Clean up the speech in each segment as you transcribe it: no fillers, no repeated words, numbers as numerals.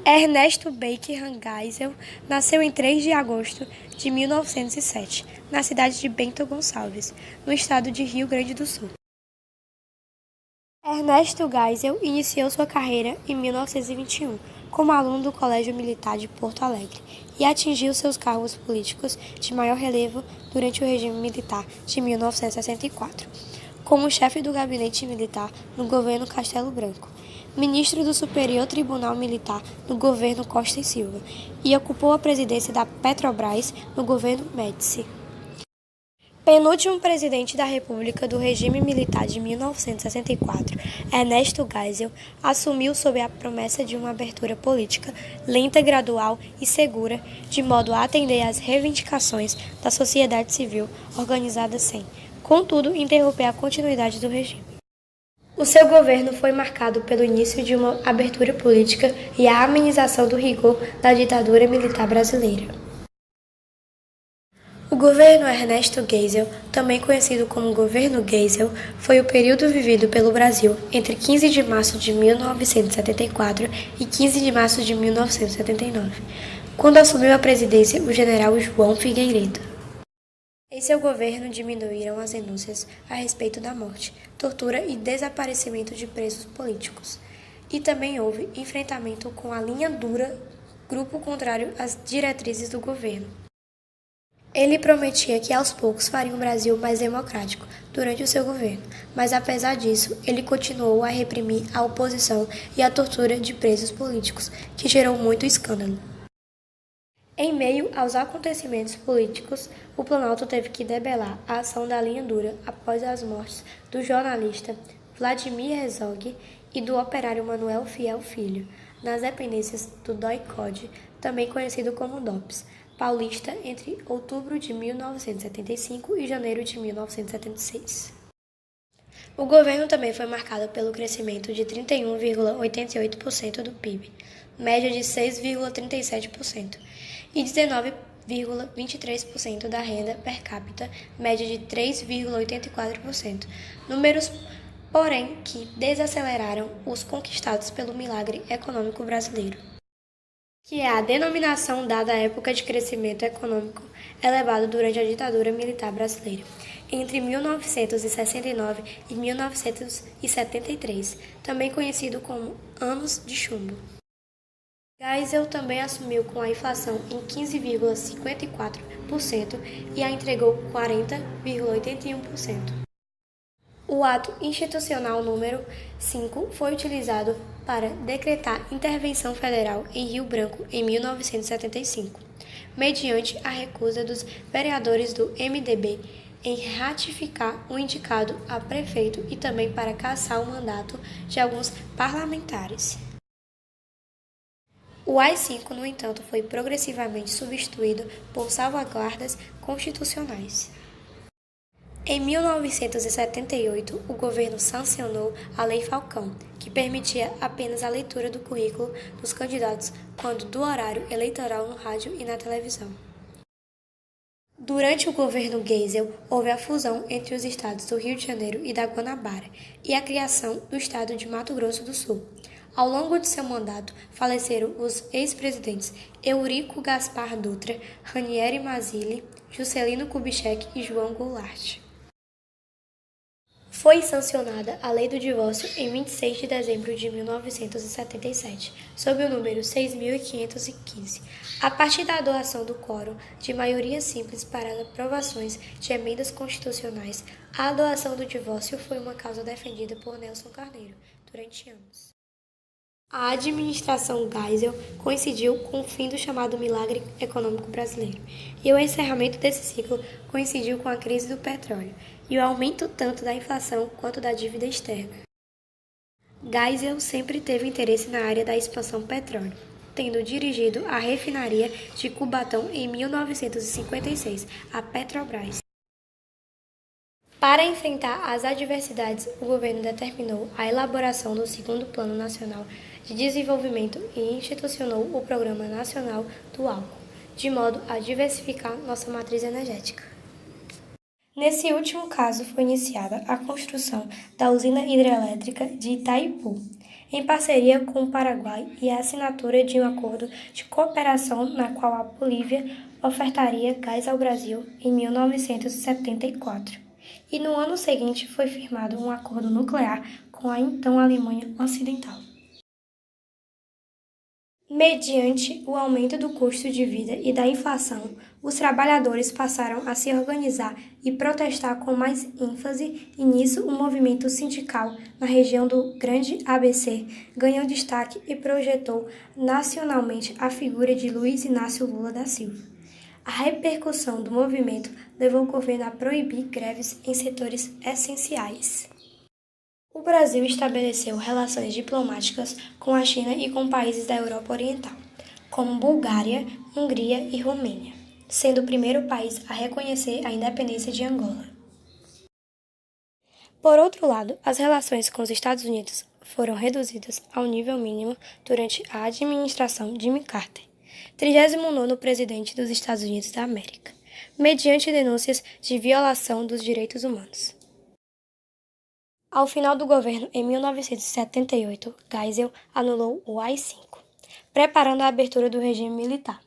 Ernesto Baker Geisel nasceu em 3 de agosto de 1907, na cidade de Bento Gonçalves, no estado de Rio Grande do Sul. Ernesto Geisel iniciou sua carreira em 1921 como aluno do Colégio Militar de Porto Alegre e atingiu seus cargos políticos de maior relevo durante o regime militar de 1964, como chefe do gabinete militar no governo Castelo Branco, ministro do Superior Tribunal Militar no governo Costa e Silva e ocupou a presidência da Petrobras no governo Médici. Penúltimo presidente da República do regime militar de 1964, Ernesto Geisel assumiu sob a promessa de uma abertura política lenta, gradual e segura, de modo a atender às reivindicações da sociedade civil organizada sem, contudo, interromper a continuidade do regime. O seu governo foi marcado pelo início de uma abertura política e a amenização do rigor da ditadura militar brasileira. O governo Ernesto Geisel, também conhecido como Governo Geisel, foi o período vivido pelo Brasil entre 15 de março de 1974 e 15 de março de 1979, quando assumiu a presidência o general João Figueiredo. Em seu governo diminuíram as denúncias a respeito da morte, tortura e desaparecimento de presos políticos, e também houve enfrentamento com a linha dura, grupo contrário às diretrizes do governo. Ele prometia que aos poucos faria um Brasil mais democrático durante o seu governo, mas apesar disso, ele continuou a reprimir a oposição e a tortura de presos políticos, que gerou muito escândalo. Em meio aos acontecimentos políticos, o Planalto teve que debelar a ação da linha dura após as mortes do jornalista Vladimir Herzog e do operário Manuel Fiel Filho, nas dependências do DOI-CODE, também conhecido como DOPS, paulista entre outubro de 1975 e janeiro de 1976. O governo também foi marcado pelo crescimento de 31,88% do PIB, média de 6,37%, e 19,23% da renda per capita, média de 3,84%, números, porém, que desaceleraram os conquistados pelo milagre econômico brasileiro, que é a denominação dada à época de crescimento econômico elevado durante a ditadura militar brasileira, entre 1969 e 1973, também conhecido como Anos de Chumbo. Geisel também assumiu com a inflação em 15,54% e a entregou 40,81%. O ato institucional número 5 foi utilizado para decretar intervenção federal em Rio Branco em 1975, mediante a recusa dos vereadores do MDB em ratificar o indicado a prefeito e também para cassar o mandato de alguns parlamentares. O AI-5, no entanto, foi progressivamente substituído por salvaguardas constitucionais. Em 1978, o governo sancionou a Lei Falcão, que permitia apenas a leitura do currículo dos candidatos quando do horário eleitoral no rádio e na televisão. Durante o governo Geisel, houve a fusão entre os estados do Rio de Janeiro e da Guanabara e a criação do estado de Mato Grosso do Sul. Ao longo de seu mandato, faleceram os ex-presidentes Eurico Gaspar Dutra, Ranieri Mazzilli, Juscelino Kubitschek e João Goulart. Foi sancionada a Lei do Divórcio em 26 de dezembro de 1977, sob o número 6.515, a partir da adoção do quórum de maioria simples para as aprovações de emendas constitucionais. A adoção do divórcio foi uma causa defendida por Nelson Carneiro durante anos. A administração Geisel coincidiu com o fim do chamado milagre econômico brasileiro, e o encerramento desse ciclo coincidiu com a crise do petróleo e o aumento tanto da inflação quanto da dívida externa. Geisel sempre teve interesse na área da expansão petróleo, tendo dirigido a refinaria de Cubatão em 1956, a Petrobras. Para enfrentar as adversidades, o governo determinou a elaboração do segundo Plano Nacional de Desenvolvimento e institucionou o Programa Nacional do Álcool, de modo a diversificar nossa matriz energética. Nesse último caso, foi iniciada a construção da usina hidrelétrica de Itaipu, em parceria com o Paraguai, e a assinatura de um acordo de cooperação na qual a Bolívia ofertaria gás ao Brasil em 1974. E no ano seguinte foi firmado um acordo nuclear com a então Alemanha Ocidental. Mediante o aumento do custo de vida e da inflação, os trabalhadores passaram a se organizar e protestar com mais ênfase, e nisso o movimento sindical na região do Grande ABC ganhou destaque e projetou nacionalmente a figura de Luiz Inácio Lula da Silva. A repercussão do movimento levou o governo a proibir greves em setores essenciais. O Brasil estabeleceu relações diplomáticas com a China e com países da Europa Oriental, como Bulgária, Hungria e Romênia, sendo o primeiro país a reconhecer a independência de Angola. Por outro lado, as relações com os Estados Unidos foram reduzidas ao nível mínimo durante a administração de Jimmy Carter, 39º presidente dos Estados Unidos da América, mediante denúncias de violação dos direitos humanos. Ao final do governo, em 1978, Geisel anulou o AI-5, preparando a abertura do regime militar.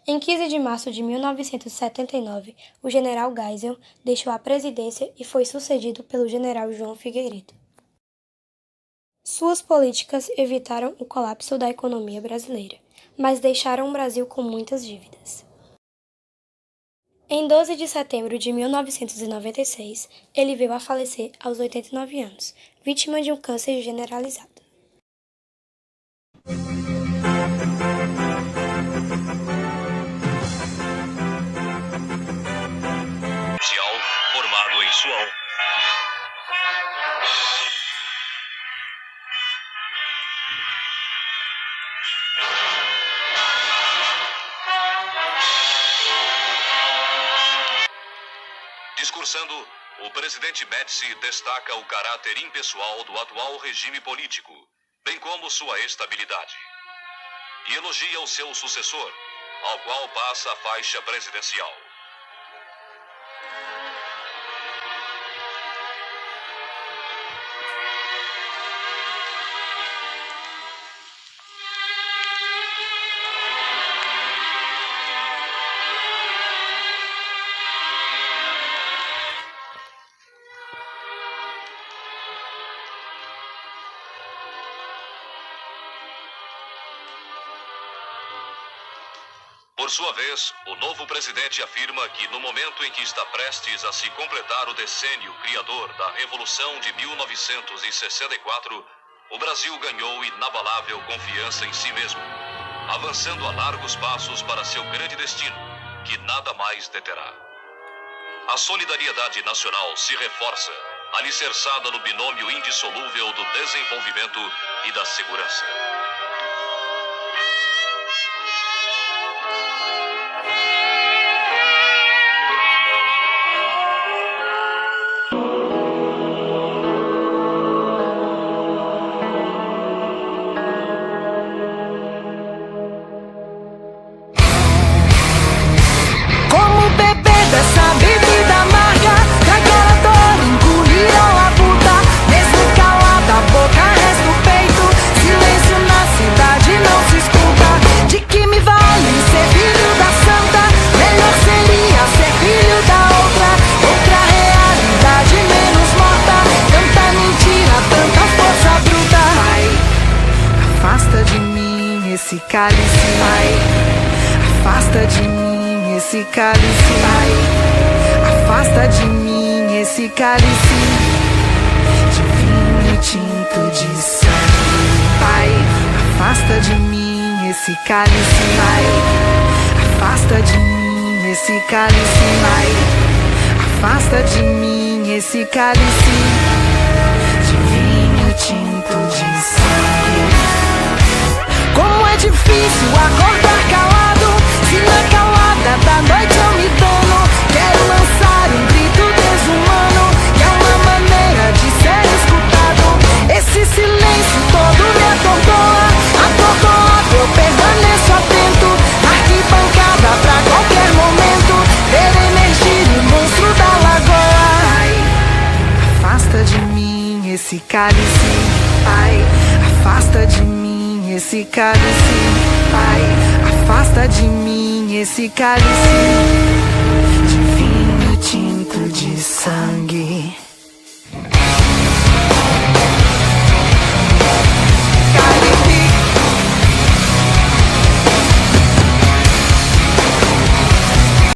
Em 15 de março de 1979, o general Geisel deixou a presidência e foi sucedido pelo general João Figueiredo. Suas políticas evitaram o colapso da economia brasileira, mas deixaram o Brasil com muitas dívidas. Em 12 de setembro de 1996, ele veio a falecer aos 89 anos, vítima de um câncer generalizado. Formado em Suão. Discursando, o presidente Médici destaca o caráter impessoal do atual regime político, bem como sua estabilidade. E elogia o seu sucessor, ao qual passa a faixa presidencial. Por sua vez, o novo presidente afirma que no momento em que está prestes a se completar o decênio criador da Revolução de 1964, o Brasil ganhou inabalável confiança em si mesmo, avançando a largos passos para seu grande destino, que nada mais deterá. A solidariedade nacional se reforça, alicerçada no binômio indissolúvel do desenvolvimento e da segurança. Esse cálice, Pai, afasta de mim esse cálice, Pai, afasta de mim esse cálice de vinho e tinto de sangue, Pai, afasta de mim esse cálice, Pai, afasta de mim esse cálice, Pai, afasta de mim esse cálice de vinho e tinto de sangue. Como é difícil acordar calado, se na calada da noite eu me dano. Quero lançar um grito desumano, que é uma maneira de ser escutado. Esse silêncio todo me atordoa, atordoado eu permaneço atento. Arquibancada pra qualquer momento, ver emergir o monstro da lagoa. Afasta esse cálice. Pai, afasta de mim esse cálice.